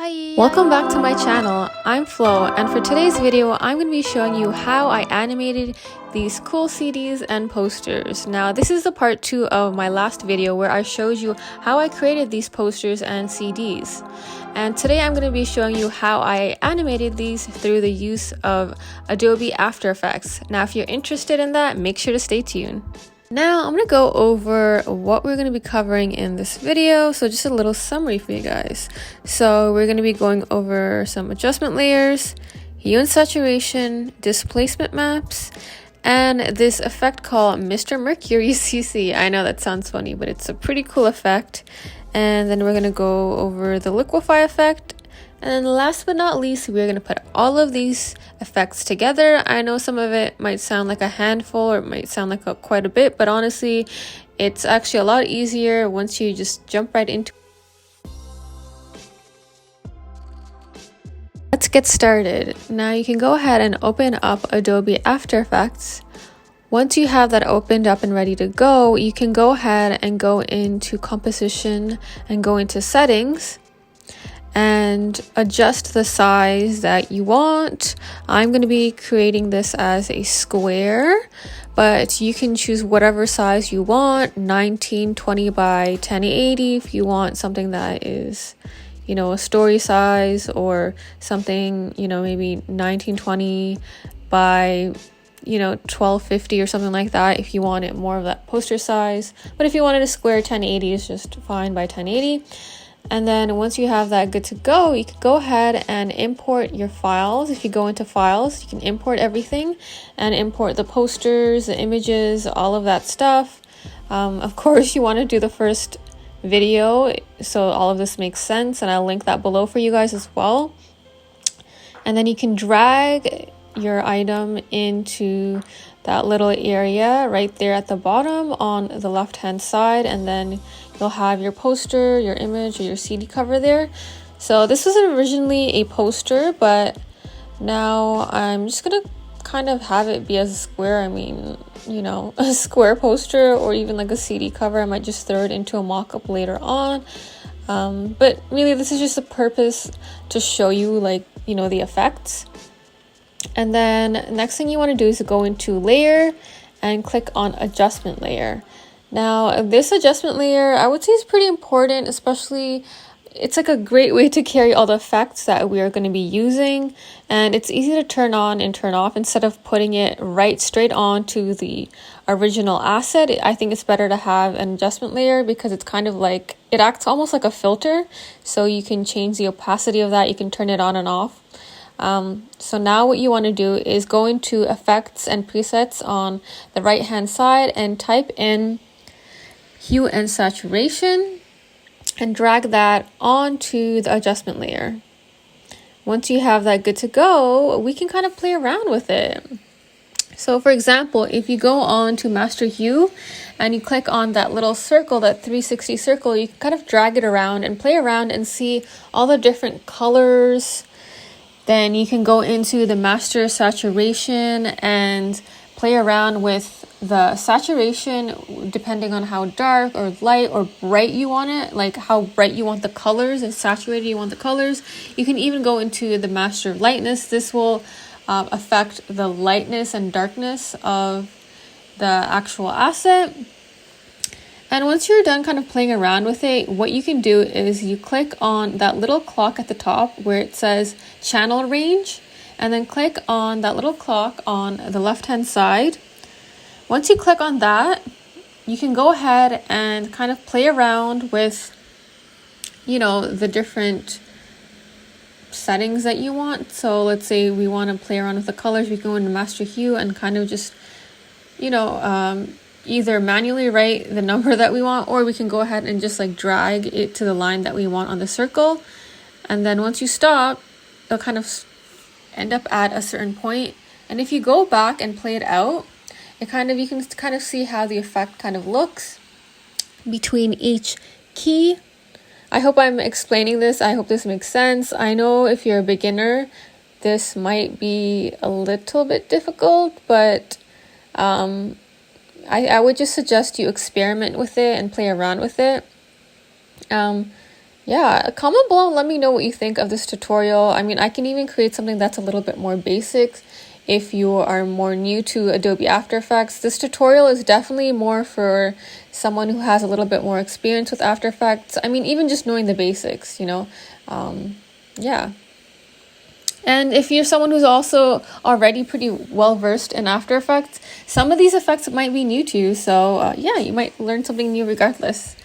Welcome back to my channel. I'm Flo, and for today's video I'm going to be showing you how I animated these cool CDs and posters. Now this is the part 2 of my last video where I showed you how I created these posters and CDs. And today I'm going to be showing you how I animated these through the use of Adobe After Effects. Now if you're interested in that, make sure to stay tuned. Now I'm going to go over what we're going to be covering in this video, so just a little summary for you guys. So we're going to be going over some adjustment layers, hue and saturation, displacement maps, and this effect called Mr. Mercury CC. I know that sounds funny, but it's a pretty cool effect. And then we're going to go over the liquefy effect. And then last but not least, we're going to put all of these effects together. I know some of it might sound like a handful or it might sound like quite a bit, but honestly, it's actually a lot easier once you just jump right into it. Let's get started. Now you can go ahead and open up Adobe After Effects. Once you have that opened up and ready to go, you can go ahead and go into composition and go into settings and adjust the size that you want. I'm going to be creating this as a square, but you can choose whatever size you want, 1920 by 1080 if you want something that is, you know, a story size, or something, you know, maybe 1920 by 1250 or something like that if you want it more of that poster size. But if you wanted a square, 1080 is just fine by 1080. And then once you have that good to go, you can go ahead and import your files. If you go into files, you can import everything and import the posters, the images, all of that stuff. Of course, you want to do the first video so all of this makes sense, and I'll link that below for you guys as well. And then you can drag your item into that little area right there at the bottom on the left hand side, and then you'll have your poster, your image, or your CD cover there. So this was originally a poster, but now I'm just gonna kind of have it be as a square. I mean, you know, a square poster or even like a CD cover. I might just throw it into a mock-up later on. But really this is just a purpose to show you, like, you know, the effects. And then next thing you want to do is go into layer and click on adjustment layer. Now this adjustment layer, I would say, is pretty important, especially it's like a great way to carry all the effects that we are going to be using, and it's easy to turn on and turn off instead of putting it right straight on to the original asset. I think it's better to have an adjustment layer because it's kind of like, it acts almost like a filter, so you can change the opacity of that, you can turn it on and off. So now what you want to do is go into effects and presets on the right hand side and type in hue and saturation and drag that onto the adjustment layer. Once you have that good to go, we can kind of play around with it. So for example, if you go on to master hue and you click on that little circle, that 360 circle, you can kind of drag it around and play around and see all the different colors. Then you can go into the master saturation and play around with the saturation depending on how dark or light or bright you want it, like how bright you want the colors and saturated you want the colors. You can even go into the master lightness. This will affect the lightness and darkness of the actual asset. And once you're done kind of playing around with it, what you can do is you click on that little clock at the top where it says channel range, and then click on that little clock on the left hand side. Once you click on that, you can go ahead and kind of play around with, you know, the different settings that you want. So let's say we want to play around with the colors, we go into master hue and kind of just, you know, either manually write the number that we want, or we can go ahead and just like drag it to the line that we want on the circle. And then once you stop, it'll kind of end up at a certain point. And if you go back and play it out, you can kind of see how the effect kind of looks between each key. I hope I'm explaining this. I hope this makes sense. I know if you're a beginner, this might be a little bit difficult, but I would just suggest you experiment with it and play around with it. yeah, comment below and let me know what you think of this tutorial. I mean, I can even create something that's a little bit more basic if you are more new to Adobe After Effects. This tutorial is definitely more for someone who has a little bit more experience with After Effects. I mean, even just knowing the basics, you know. Yeah. And if you're someone who's also already pretty well versed in After Effects, some of these effects might be new to you. So yeah, you might learn something new regardless.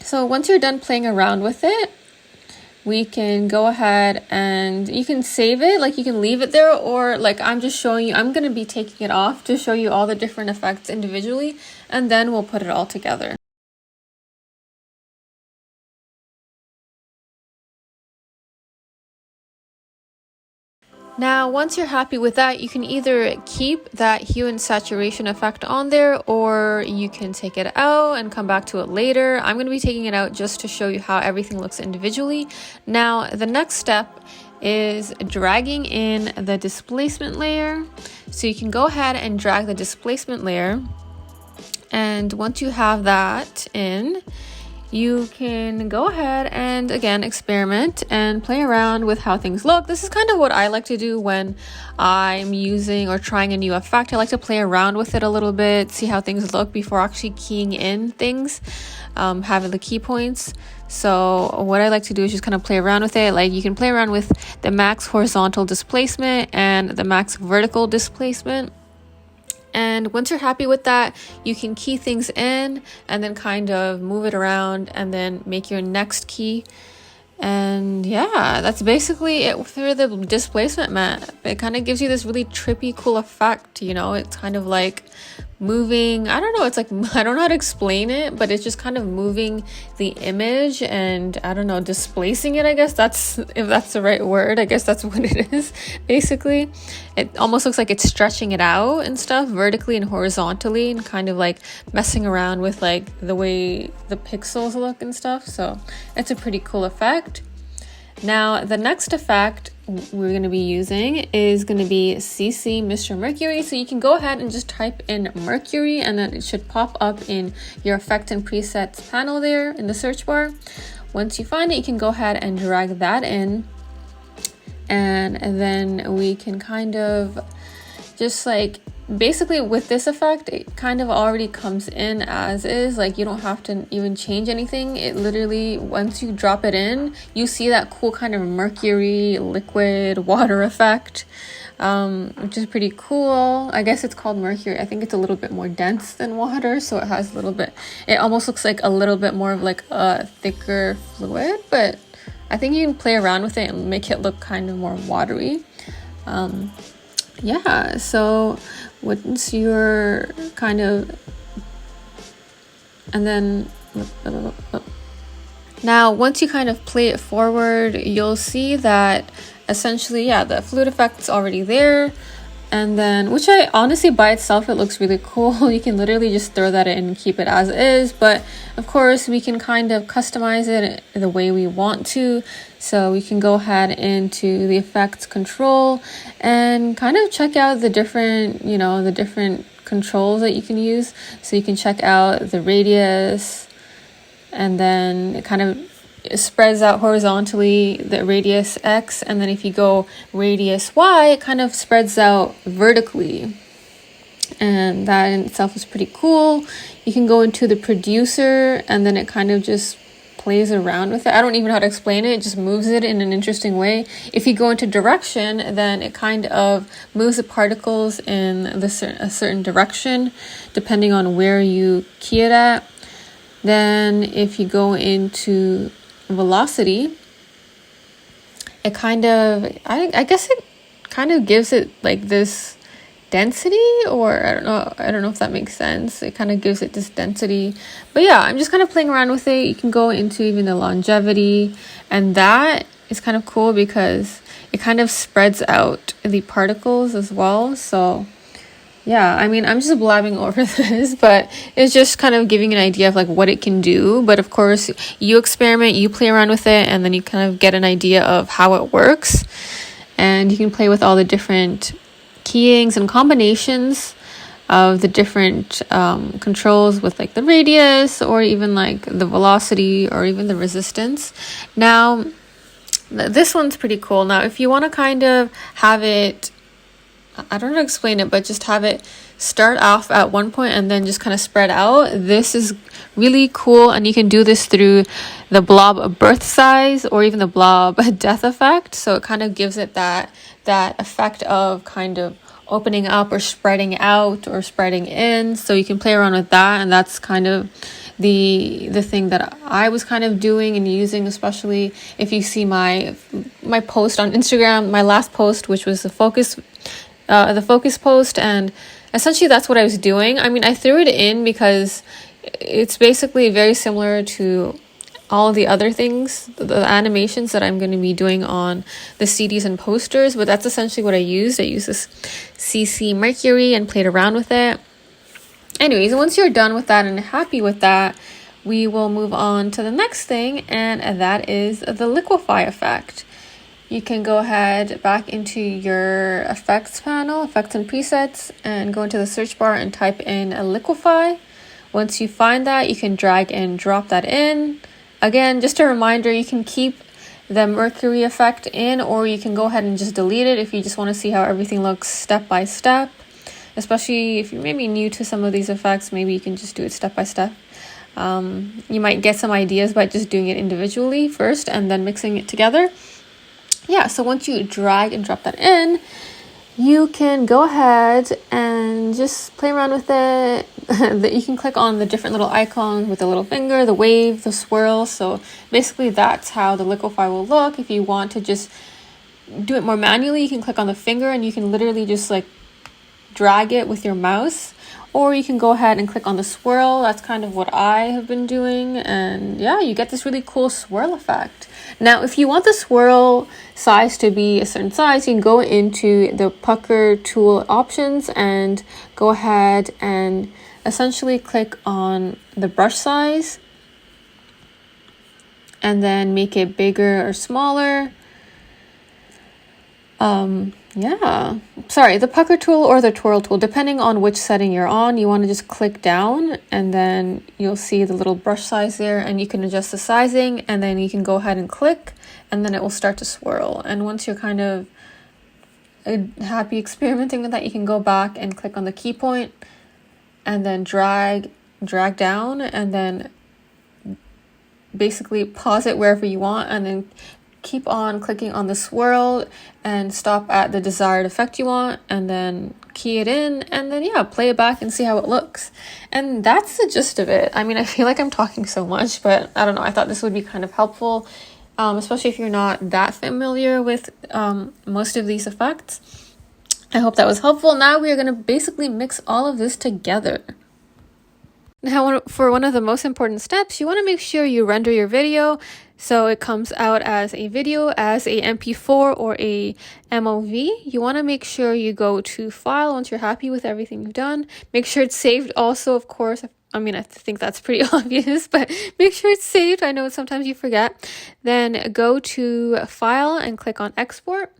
So once you're done playing around with it, we can go ahead and you can save it, like you can leave it there, or like I'm just showing you, I'm going to be taking it off to show you all the different effects individually, and then we'll put it all together. Now, once you're happy with that, you can either keep that hue and saturation effect on there, or you can take it out and come back to it later. I'm going to be taking it out just to show you how everything looks individually. Now, the next step is dragging in the displacement layer. So you can go ahead and drag the displacement layer. And once you have that in, you can go ahead and again experiment and play around with how things look. This is kind of what I like to do when I'm using or trying a new effect. I like to play around with it a little bit, see how things look before actually keying in things, having the key points. So what I like to do is just kind of play around with it. Like you can play around with the max horizontal displacement and the max vertical displacement. And once you're happy with that, you can key things in and then kind of move it around and then make your next key. And yeah, that's basically it for the displacement map. It kind of gives you this really trippy, cool effect, you know? It's kind of like moving, I don't know, it's like, I don't know how to explain it, but it's just kind of moving the image and I don't know, displacing it, I guess that's, if that's the right word, I guess that's what it is, basically. It almost looks like it's stretching it out and stuff, vertically and horizontally, and kind of like messing around with like the way the pixels look and stuff. So it's a pretty cool effect. Now, the next effect we're going to be using is going to be CC Mr. Mercury. So you can go ahead and just type in Mercury and then it should pop up in your effect and presets panel there in the search bar. Once you find it, you can go ahead and drag that in. And then we can kind of just like, basically with this effect, it kind of already comes in as is. Like you don't have to even change anything. It literally, once you drop it in, you see that cool kind of mercury liquid water effect, which is pretty cool. I guess it's called mercury. I think it's a little bit more dense than water, so it has a little bit, it almost looks like a little bit more of like a thicker fluid, but I think you can play around with it and make it look kind of more watery. Yeah, so once you're kind of, and then now once you kind of play it forward, you'll see that essentially, yeah, the fluid effect's already there. And then, which I honestly, by itself, it looks really cool. You can literally just throw that in and keep it as is. But of course, we can kind of customize it the way we want to. So we can go ahead into the effects control and kind of check out the different, you know, the different controls that you can use. So you can check out the radius, and then it kind of, it spreads out horizontally, the radius X, and then if you go radius Y, it kind of spreads out vertically. And that in itself is pretty cool. You can go into the producer and then it kind of just plays around with it. I don't even know how to explain it. It just moves it in an interesting way. If you go into direction, then it kind of moves the particles in a certain direction, depending on where you key it at. Then if you go into velocity, it kind of, I guess it kind of gives it like this density, or I don't know if that makes sense. It kind of gives it this density. But yeah, I'm just kind of playing around with it. You can go into even the longevity, and that is kind of cool because it kind of spreads out the particles as well. So yeah, I mean, I'm just blabbing over this, but it's just kind of giving an idea of like what it can do. But of course, you experiment, you play around with it, and then you kind of get an idea of how it works. And you can play with all the different keyings and combinations. of the different controls with like the radius or even like the velocity or even the resistance. Now, this one's pretty cool. Now, if you want to kind of have it, I don't know how to explain it, but just have it start off at one point and then just kind of spread out. This is really cool, and you can do this through the blob birth size or even the blob death effect. So it kind of gives it that effect of kind of opening up or spreading out or spreading in. So you can play around with that, and that's kind of the thing that I was kind of doing and using, especially if you see my post on Instagram, my last post, which was the focus post, and essentially that's what I was doing. I mean, I threw it in because it's basically very similar to all the other things, the animations that I'm going to be doing on the CDs and posters, but that's essentially what I used. I used this CC Mercury and played around with it. Anyways, once you're done with that and happy with that, we will move on to the next thing, and that is the liquefy effect. You can go ahead back into your effects panel, effects and presets, and go into the search bar and type in a liquefy. Once you find that, you can drag and drop that in. Again, just a reminder, you can keep the Mercury effect in, or you can go ahead and just delete it if you just want to see how everything looks step by step. Especially if you're maybe new to some of these effects, maybe you can just do it step by step. You might get some ideas by just doing it individually first and then mixing it together. Yeah, so once you drag and drop that in, you can go ahead and just play around with it. You can click on the different little icons with the little finger, the wave, the swirl. So basically that's how the liquefy will look. If you want to just do it more manually, you can click on the finger and you can literally just like drag it with your mouse, or you can go ahead and click on the swirl. That's kind of what I have been doing, and yeah, you get this really cool swirl effect. Now, if you want the swirl size to be a certain size, you can go into the pucker tool options and go ahead and essentially click on the brush size and then make it bigger or smaller. The pucker tool or the twirl tool, depending on which setting you're on, you want to just click down and then you'll see the little brush size there, and you can adjust the sizing, and then you can go ahead and click, and then it will start to swirl. And once you're kind of happy experimenting with that, you can go back and click on the key point and then drag down, and then basically pause it wherever you want, and then keep on clicking on the swirl and stop at the desired effect you want, and then key it in, and then play it back and see how it looks. And that's the gist of it. I mean, I feel like I'm talking so much, but I don't know, I thought this would be kind of helpful, especially if you're not that familiar with most of these effects. I hope that was helpful. Now we are going to basically mix all of this together. Now, for one of the most important steps, you want to make sure you render your video so it comes out as a video, as a MP4 or a MOV. You want to make sure you go to File once you're happy with everything you've done. Make sure it's saved also, of course. I mean, I think that's pretty obvious, but make sure it's saved. I know sometimes you forget. Then go to File and click on Export.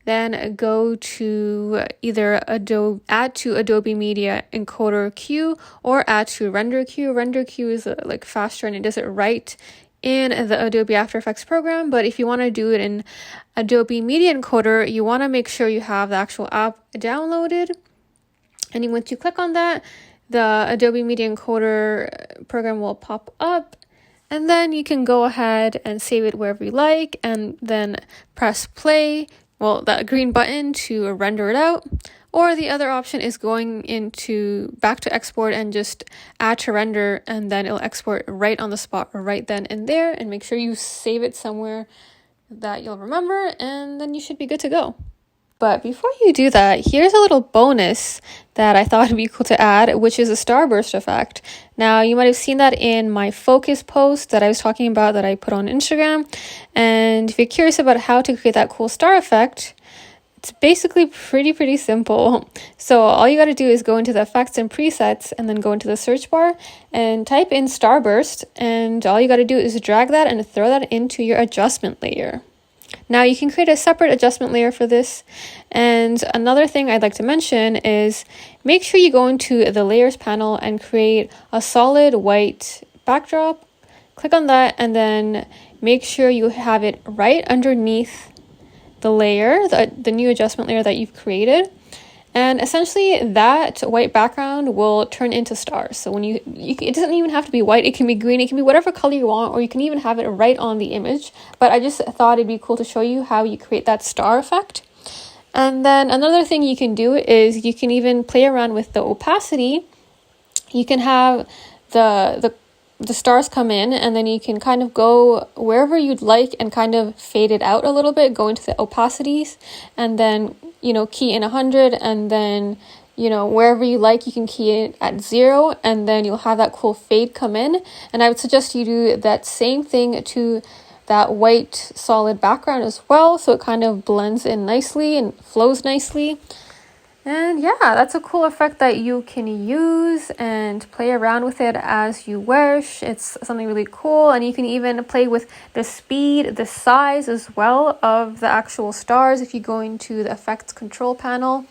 Then go to either add to Adobe Media Encoder Queue or add to Render Queue. Render Queue is like faster and it does it right in the Adobe After Effects program. But if you want to do it in Adobe Media Encoder, you want to make sure you have the actual app downloaded. And once you click on that, the Adobe Media Encoder program will pop up. And then you can go ahead and save it wherever you like and then press play. Well, that green button to render it out, or the other option is going back to export and just add to render, and then it'll export right on the spot right then and there. And make sure you save it somewhere that you'll remember, and then you should be good to go. But before you do that, here's a little bonus that I thought would be cool to add, which is a starburst effect. Now, you might have seen that in my focus post that I was talking about that I put on Instagram. And if you're curious about how to create that cool star effect, it's basically pretty simple. So all you got to do is go into the effects and presets and then go into the search bar and type in starburst. And all you got to do is drag that and throw that into your adjustment layer. Now you can create a separate adjustment layer for this. And another thing I'd like to mention is make sure you go into the layers panel and create a solid white backdrop. Click on that and then make sure you have it right underneath the layer, the new adjustment layer that you've created. And essentially that white background will turn into stars. So when it doesn't even have to be white, it can be green, it can be whatever color you want, or you can even have it right on the image. But I just thought it'd be cool to show you how you create that star effect. And then another thing you can do is you can even play around with the opacity. You can have the stars come in, and then you can kind of go wherever you'd like and kind of fade it out a little bit, go into the opacities, and then key in 100, and then wherever you like you can key it at 0, and then you'll have that cool fade come in. And I would suggest you do that same thing to that white solid background as well, so it kind of blends in nicely and flows nicely. And yeah, that's a cool effect that you can use and play around with it as you wish. It's something really cool, and you can even play with the speed, the size as well of the actual stars if you go into the effects control panel.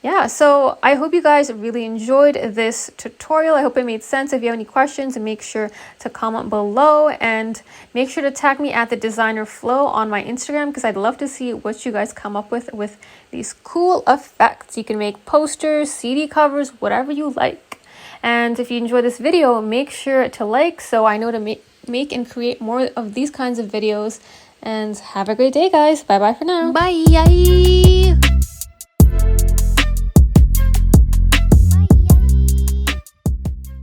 Yeah, so I hope you guys really enjoyed this tutorial. I hope it made sense. If you have any questions, make sure to comment below, and make sure to tag me at the designer flow on my Instagram, because I'd love to see what you guys come up with these cool effects. You can make posters, CD covers, whatever you like. And if you enjoyed this video, make sure to like so I know to make and create more of these kinds of videos. And have a great day, guys. Bye bye for now. Bye.